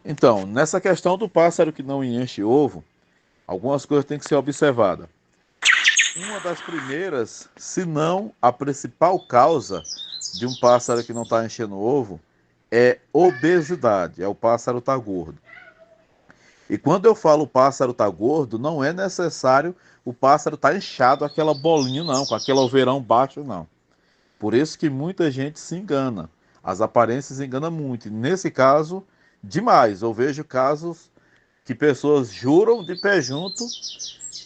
Então, nessa questão do pássaro que não enche ovo, algumas coisas têm que ser observadas. Uma das primeiras, se não a principal causa de um pássaro que não está enchendo ovo, é obesidade, é o pássaro estar gordo. E quando eu falo o pássaro tá gordo, não é necessário o pássaro tá inchado aquela bolinha não, com aquele oveirão baixo não. Por isso que muita gente se engana. As aparências enganam muito. E nesse caso, demais. Eu vejo casos que pessoas juram de pé junto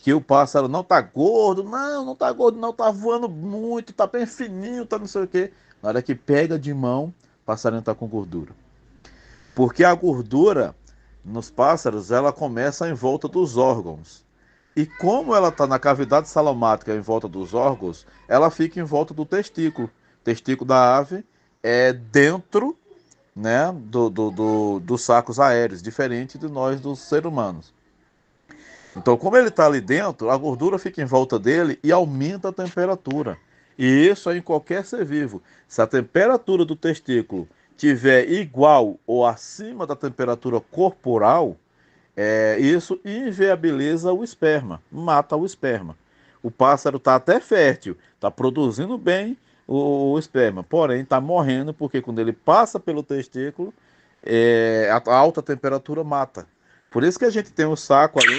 que o pássaro não tá gordo, não tá gordo, não tá voando muito, tá bem fininho, tá não sei o quê. Na hora que pega de mão, o passarinho tá com gordura. Porque a gordura nos pássaros, ela começa em volta dos órgãos. E como ela está na cavidade salamática em volta dos órgãos, ela fica em volta do testículo. O testículo da ave é dentro, né, dos sacos aéreos, diferente de nós, dos seres humanos. Então, como ele está ali dentro, a gordura fica em volta dele e aumenta a temperatura. E isso é em qualquer ser vivo. Se a temperatura do testículo tiver igual ou acima da temperatura corporal, isso inviabiliza o esperma, mata o esperma. O pássaro está até fértil, está produzindo bem o esperma, porém está morrendo porque quando ele passa pelo testículo, a alta temperatura mata. Por isso que a gente tem o saco ali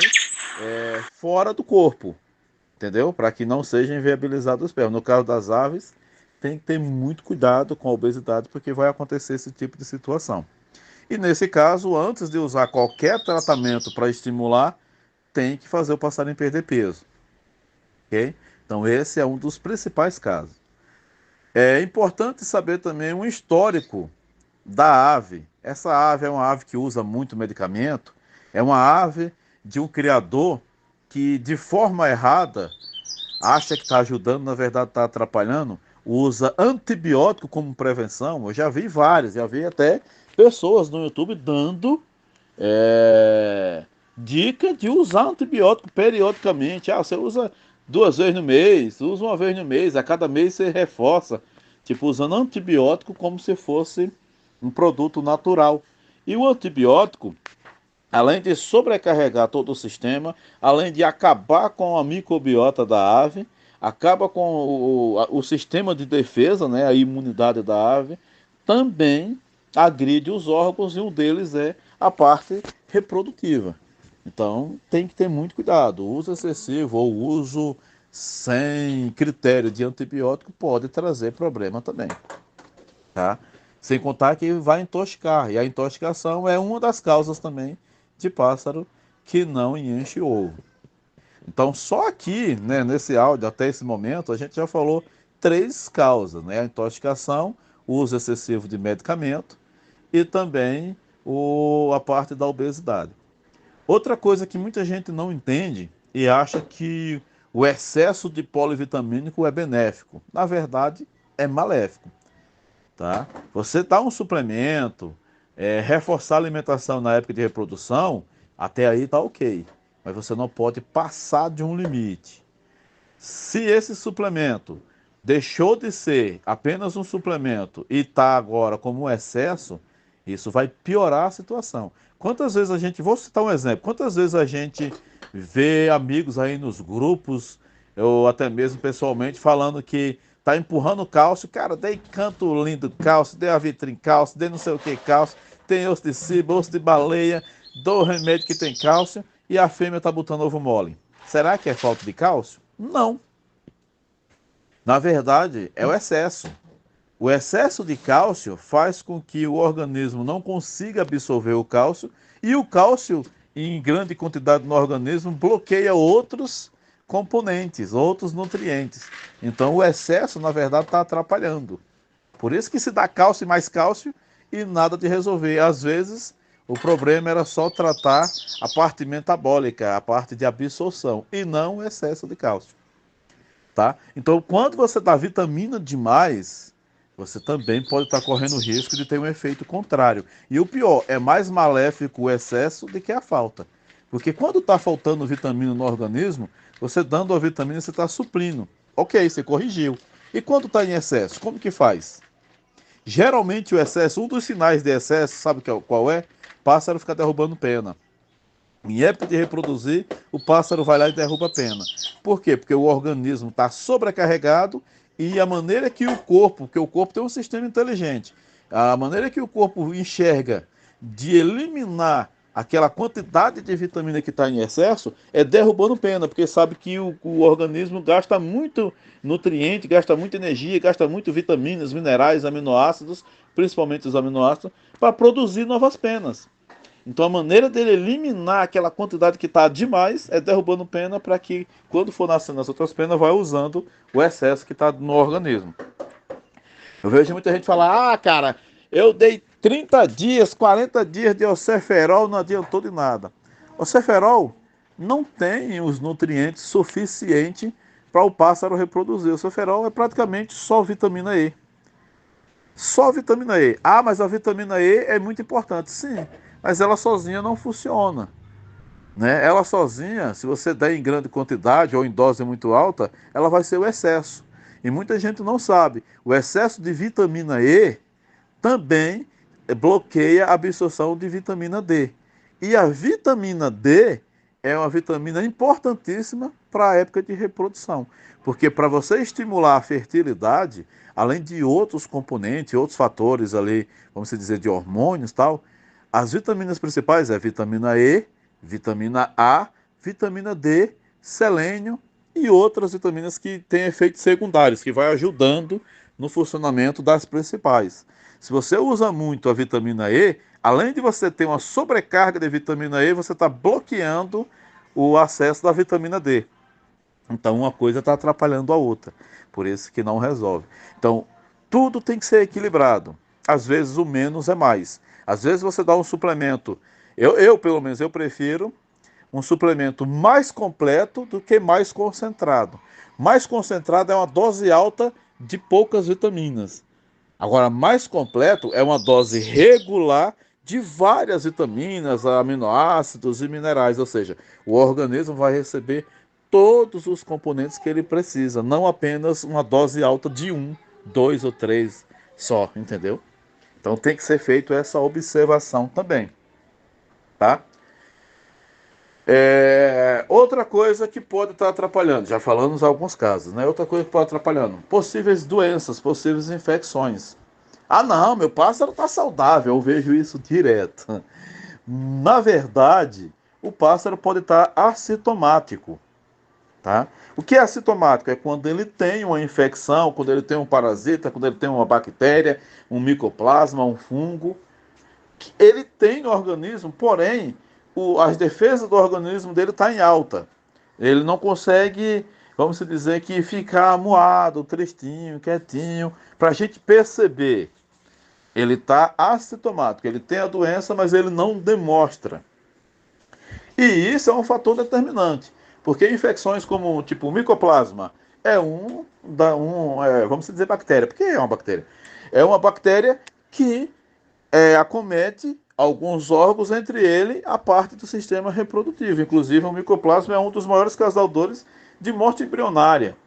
fora do corpo, entendeu? Para que não seja inviabilizado o esperma. No caso das aves, tem que ter muito cuidado com a obesidade porque vai acontecer esse tipo de situação. E nesse caso, antes de usar qualquer tratamento para estimular, tem que fazer o passarinho perder peso, ok? Então esse é um dos principais casos. É importante saber também um histórico da ave. Essa ave é uma ave que usa muito medicamento, é uma ave de um criador que de forma errada acha que está ajudando, na verdade está atrapalhando, usa antibiótico como prevenção. Eu já vi vários, já vi até pessoas no YouTube dando dica de usar antibiótico periodicamente. Ah, você usa 2 vezes no mês, usa uma vez no mês, a cada mês você reforça, tipo usando antibiótico como se fosse um produto natural. E o antibiótico, além de sobrecarregar todo o sistema, além de acabar com a microbiota da ave, acaba com o sistema de defesa, né, a imunidade da ave, também agride os órgãos e um deles é a parte reprodutiva. Então tem que ter muito cuidado. O uso excessivo ou uso sem critério de antibiótico pode trazer problema também, tá? Sem contar que vai intoxicar, e a intoxicação é uma das causas também de pássaro que não enche ovo. Então, só aqui, né, nesse áudio, até esse momento, a gente já falou 3 causas, né? A intoxicação, o uso excessivo de medicamento e também a parte da obesidade. Outra coisa que muita gente não entende e acha que o excesso de polivitamínico é benéfico. Na verdade, é maléfico, tá? Você dá um suplemento, reforçar a alimentação na época de reprodução, até aí tá ok. Mas você não pode passar de um limite. Se esse suplemento deixou de ser apenas um suplemento e está agora como um excesso, isso vai piorar a situação. Quantas vezes a gente, vou citar um exemplo, quantas vezes a gente vê amigos aí nos grupos, ou até mesmo pessoalmente, falando que tá empurrando cálcio, cara, dei canto lindo cálcio, dei avitrim cálcio, dei não sei o que cálcio, tem osso de ciba, osso de baleia, dou remédio que tem cálcio, e a fêmea tá botando ovo mole. Será que é falta de cálcio? Não. Na verdade, é o excesso. O excesso de cálcio faz com que o organismo não consiga absorver o cálcio e o cálcio, em grande quantidade no organismo, bloqueia outros componentes, outros nutrientes. Então, o excesso, na verdade, está atrapalhando. Por isso que se dá cálcio e mais cálcio e nada de resolver. Às vezes, o problema era só tratar a parte metabólica, a parte de absorção, e não o excesso de cálcio. Tá? Então, quando você dá vitamina demais, você também pode estar correndo o risco de ter um efeito contrário. E o pior, é mais maléfico o excesso do que a falta. Porque quando está faltando vitamina no organismo, você dando a vitamina, você está suprindo. Ok, você corrigiu. E quando está em excesso, como que faz? Geralmente o excesso, um dos sinais de excesso, sabe qual é? pássaro fica derrubando pena. Em época de reproduzir, o pássaro vai lá e derruba a pena. Por quê? Porque o organismo está sobrecarregado e a maneira que o corpo, porque o corpo tem um sistema inteligente, a maneira que o corpo enxerga de eliminar aquela quantidade de vitamina que está em excesso é derrubando pena, porque sabe que o organismo gasta muito nutriente, gasta muita energia, gasta muito vitaminas, minerais, aminoácidos, principalmente os aminoácidos, para produzir novas penas. Então a maneira dele eliminar aquela quantidade que está demais é derrubando pena para que quando for nascendo as outras penas vai usando o excesso que está no organismo. Eu vejo muita gente falar, cara, eu dei 30 dias, 40 dias de oceferol, não adiantou de nada. O ceferol não tem os nutrientes suficientes para o pássaro reproduzir. O ceferol é praticamente só vitamina E. Só vitamina E. Ah, mas a vitamina E é muito importante. Sim, mas ela sozinha não funciona. Né? Ela sozinha, se você der em grande quantidade ou em dose muito alta, ela vai ser o excesso. E muita gente não sabe. O excesso de vitamina E também bloqueia a absorção de vitamina D. E a vitamina D é uma vitamina importantíssima para a época de reprodução. Porque para você estimular a fertilidade, além de outros componentes, outros fatores ali, vamos dizer, de hormônios e tal, as vitaminas principais é vitamina E, vitamina A, vitamina D, selênio e outras vitaminas que têm efeitos secundários, que vai ajudando no funcionamento das principais. Se você usa muito a vitamina E, além de você ter uma sobrecarga de vitamina E, você está bloqueando o acesso da vitamina D. Então uma coisa está atrapalhando a outra. Por isso que não resolve. Então, tudo tem que ser equilibrado. Às vezes o menos é mais. Às vezes você dá um suplemento. Pelo menos, eu prefiro um suplemento mais completo do que mais concentrado. Mais concentrado é uma dose alta de poucas vitaminas. Agora, mais completo é uma dose regular de várias vitaminas, aminoácidos e minerais, ou seja, o organismo vai receber todos os componentes que ele precisa, não apenas uma dose alta de um, dois ou três só, entendeu? Então tem que ser feito essa observação também, tá? Outra coisa que pode estar atrapalhando, já falamos alguns casos, né? Outra coisa que pode estar atrapalhando, possíveis doenças, possíveis infecções. Ah, não, meu pássaro está saudável, eu vejo isso direto. Na verdade, o pássaro pode estar assintomático, tá? O que é assintomático? É quando ele tem uma infecção, quando ele tem um parasita, quando ele tem uma bactéria, um micoplasma, um fungo, que ele tem no organismo, porém, as defesas do organismo dele estão em alta. Ele não consegue, vamos dizer, que ficar amuado, tristinho, quietinho, para a gente perceber. Ele está assintomático, ele tem a doença, mas ele não demonstra. E isso é um fator determinante, porque infecções como tipo micoplasma vamos dizer bactéria. Por que é uma bactéria? É uma bactéria que acomete alguns órgãos, entre ele a parte do sistema reprodutivo. Inclusive, o micoplasma é um dos maiores causadores de morte embrionária.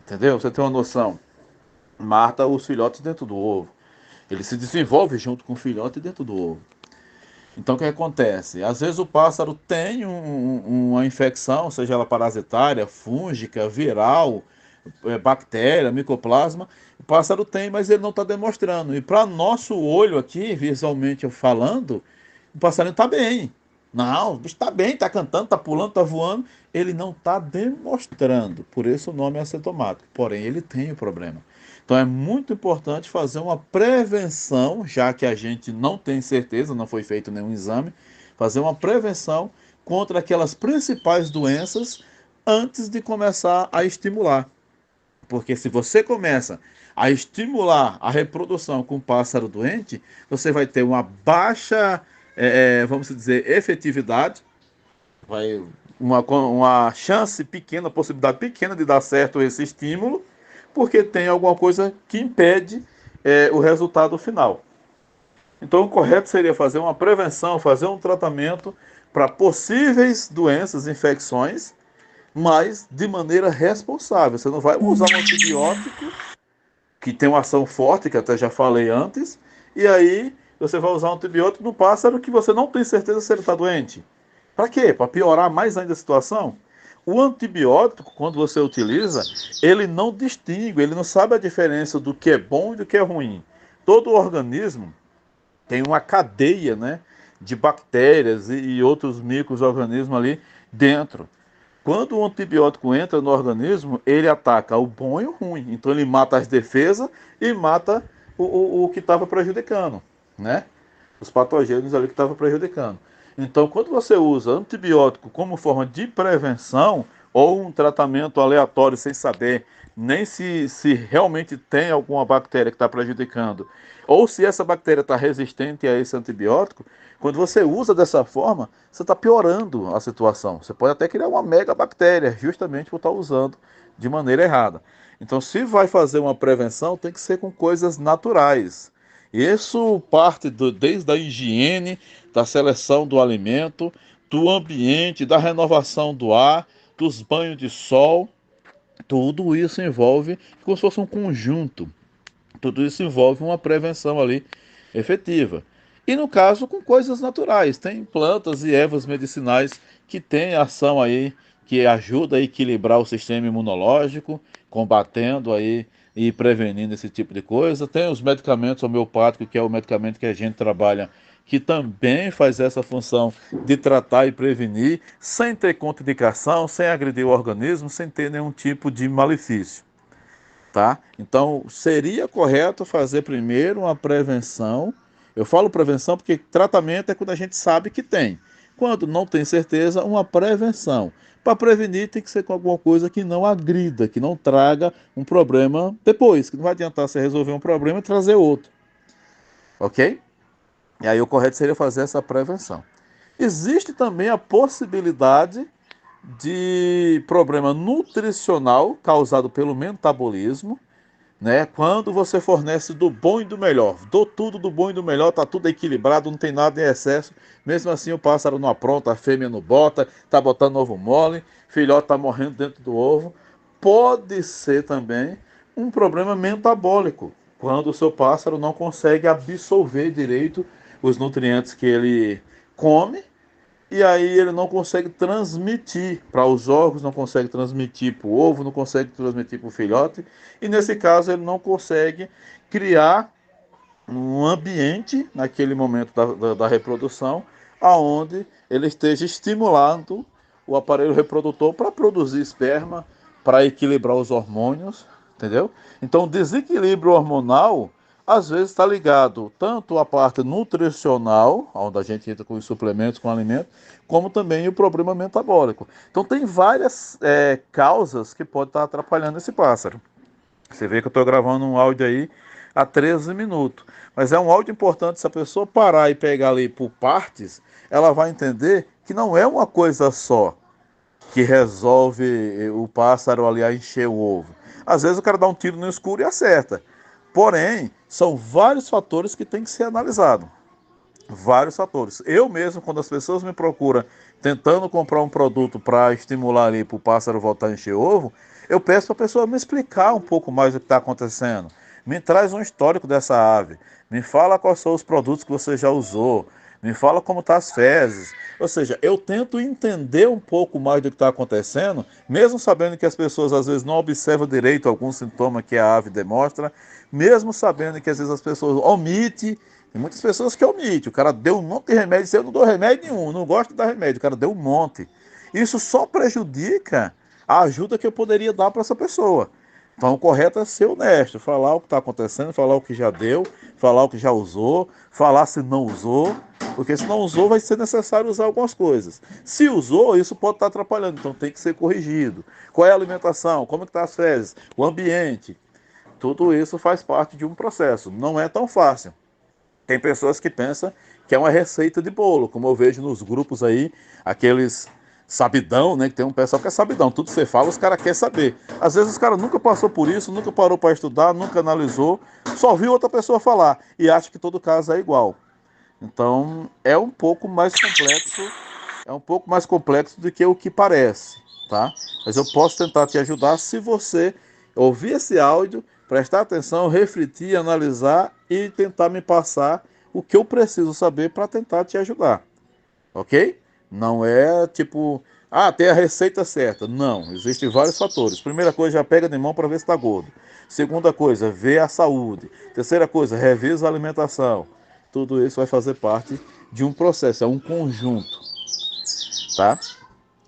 Entendeu? Você tem uma noção. Mata os filhotes dentro do ovo. Ele se desenvolve junto com o filhote dentro do ovo. Então, o que acontece? Às vezes o pássaro tem uma infecção, seja ela parasitária, fúngica, viral, bactéria, micoplasma. O pássaro tem, mas ele não está demonstrando. E para nosso olho aqui, visualmente falando, o passarinho está bem. Não, o bicho está bem, está cantando, está pulando, está voando. Ele não está demonstrando. Por isso o nome é assintomático. Porém, ele tem o problema. Então é muito importante fazer uma prevenção, já que a gente não tem certeza, não foi feito nenhum exame, fazer uma prevenção contra aquelas principais doenças antes de começar a estimular. Porque se você começa a estimular a reprodução com um pássaro doente, você vai ter uma baixa, vamos dizer, efetividade, vai uma chance pequena, possibilidade pequena de dar certo esse estímulo, porque tem alguma coisa que impede o resultado final. Então, o correto seria fazer uma prevenção, fazer um tratamento para possíveis doenças, infecções, mas de maneira responsável. Você não vai usar um antibiótico que tem uma ação forte, que até já falei antes, e aí você vai usar um antibiótico no pássaro que você não tem certeza se ele está doente. Para quê? Para piorar mais ainda a situação? O antibiótico, quando você utiliza, ele não distingue, ele não sabe a diferença do que é bom e do que é ruim. Todo organismo tem uma cadeia, né, de bactérias e outros micro-organismos ali dentro. Quando o antibiótico entra no organismo, ele ataca o bom e o ruim. Então ele mata as defesas e mata o que estava prejudicando, né? Os patogênios ali que estavam prejudicando. Então, quando você usa antibiótico como forma de prevenção ou um tratamento aleatório sem saber nem se realmente tem alguma bactéria que está prejudicando, ou se essa bactéria está resistente a esse antibiótico, quando você usa dessa forma, você está piorando a situação. Você pode até criar uma mega bactéria, justamente por estar usando de maneira errada. Então, se vai fazer uma prevenção, tem que ser com coisas naturais. Isso parte desde a higiene, da seleção do alimento, do ambiente, da renovação do ar, dos banhos de sol. Tudo isso envolve como se fosse um conjunto. Tudo isso envolve uma prevenção ali efetiva. E no caso, com coisas naturais. Tem plantas e ervas medicinais que têm ação aí, que ajuda a equilibrar o sistema imunológico, combatendo aí e prevenindo esse tipo de coisa. Tem os medicamentos homeopáticos, que é o medicamento que a gente trabalha, que também faz essa função de tratar e prevenir, sem ter contraindicação, sem agredir o organismo, sem ter nenhum tipo de malefício. Tá? Então, seria correto fazer primeiro uma prevenção. Eu falo prevenção porque tratamento é quando a gente sabe que tem. Quando não tem certeza, uma prevenção. Para prevenir, tem que ser com alguma coisa que não agrida, que não traga um problema depois, que não vai adiantar você resolver um problema e trazer outro. Ok? E aí o correto seria fazer essa prevenção. Existe também a possibilidade de problema nutricional causado pelo metabolismo, né? Quando você fornece do bom e do melhor, dou tudo do bom e do melhor, tá tudo equilibrado, não tem nada em excesso. Mesmo assim, o pássaro não apronta, a fêmea não bota, tá botando ovo mole, filhote tá morrendo dentro do ovo. Pode ser também um problema metabólico, quando o seu pássaro não consegue absorver direito os nutrientes que ele come e aí ele não consegue transmitir para os órgãos, não consegue transmitir para o ovo, não consegue transmitir para o filhote. E nesse caso ele não consegue criar um ambiente, naquele momento da reprodução, aonde ele esteja estimulando o aparelho reprodutor para produzir esperma, para equilibrar os hormônios, entendeu? Então o desequilíbrio hormonal às vezes está ligado tanto à parte nutricional, onde a gente entra com os suplementos, com alimentos, como também o problema metabólico. Então tem várias causas que podem estar atrapalhando esse pássaro. Você vê que eu estou gravando um áudio aí há 13 minutos. Mas é um áudio importante, se a pessoa parar e pegar ali por partes, ela vai entender que não é uma coisa só que resolve o pássaro ali a encher o ovo. Às vezes o cara dá um tiro no escuro e acerta. Porém, são vários fatores que tem que ser analisado. Vários fatores. Eu mesmo, quando as pessoas me procuram tentando comprar um produto para estimular ali para o pássaro voltar a encher ovo, eu peço para a pessoa me explicar um pouco mais o que está acontecendo. Me traz um histórico dessa ave. Me fala quais são os produtos que você já usou. Me fala como estão as fezes. Ou seja, eu tento entender um pouco mais do que está acontecendo, mesmo sabendo que as pessoas às vezes não observam direito algum sintoma que a ave demonstra, mesmo sabendo que às vezes as pessoas omitem. Tem muitas pessoas que omitem. O cara deu um monte de remédio, eu não dou remédio nenhum, não gosto de dar remédio, o cara deu um monte. Isso só prejudica a ajuda que eu poderia dar para essa pessoa. Então o correto é ser honesto, falar o que está acontecendo, falar o que já deu, falar o que já usou, falar se não usou, porque se não usou vai ser necessário usar algumas coisas. Se usou, isso pode estar atrapalhando, então tem que ser corrigido. Qual é a alimentação? Como está as fezes? O ambiente? Tudo isso faz parte de um processo. Não é tão fácil. Tem pessoas que pensam que é uma receita de bolo, como eu vejo nos grupos aí, aqueles sabidão, né? Que tem um pessoal que é sabidão, tudo que você fala, os caras querem saber. Às vezes os caras nunca passou por isso, nunca parou para estudar, nunca analisou, só viu outra pessoa falar e acha que todo caso é igual. Então é um pouco mais complexo, do que o que parece, tá? Mas eu posso tentar te ajudar se você ouvir esse áudio, prestar atenção, refletir, analisar e tentar me passar o que eu preciso saber para tentar te ajudar, ok? Não é tipo, tem a receita certa. Não, existem vários fatores. Primeira coisa, já pega de mão para ver se está gordo. Segunda coisa, vê a saúde. Terceira coisa, revisa a alimentação. Tudo isso vai fazer parte de um processo, é um conjunto, tá?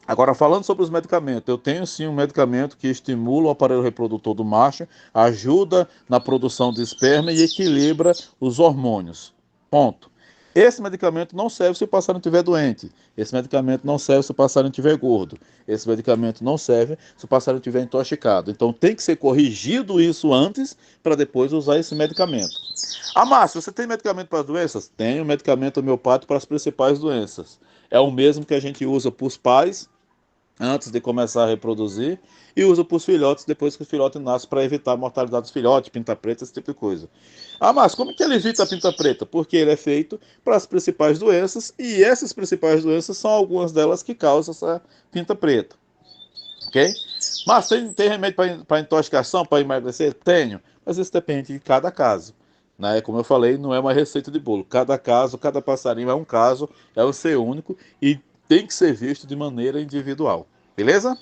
Agora, falando sobre os medicamentos, eu tenho sim um medicamento que estimula o aparelho reprodutor do macho, ajuda na produção de esperma e equilibra os hormônios. Ponto. Esse medicamento não serve se o passarinho estiver doente. Esse medicamento não serve se o passarinho estiver gordo. Esse medicamento não serve se o passarinho estiver intoxicado. Então tem que ser corrigido isso antes para depois usar esse medicamento. Márcio, você tem medicamento para as doenças? Tenho medicamento homeopático para as principais doenças. É o mesmo que a gente usa para os pais antes de começar a reproduzir e usa para os filhotes depois que o filhote nasce para evitar a mortalidade dos filhotes, pinta preta, esse tipo de coisa. Mas como que ele evita a pinta preta? Porque ele é feito para as principais doenças e essas principais doenças são algumas delas que causam essa pinta preta, ok? Mas tem remédio para intoxicação, para emagrecer? Tenho, mas isso depende de cada caso. Né? Como eu falei, não é uma receita de bolo. Cada caso, cada passarinho é um caso, é o ser único e tem que ser visto de maneira individual. Beleza?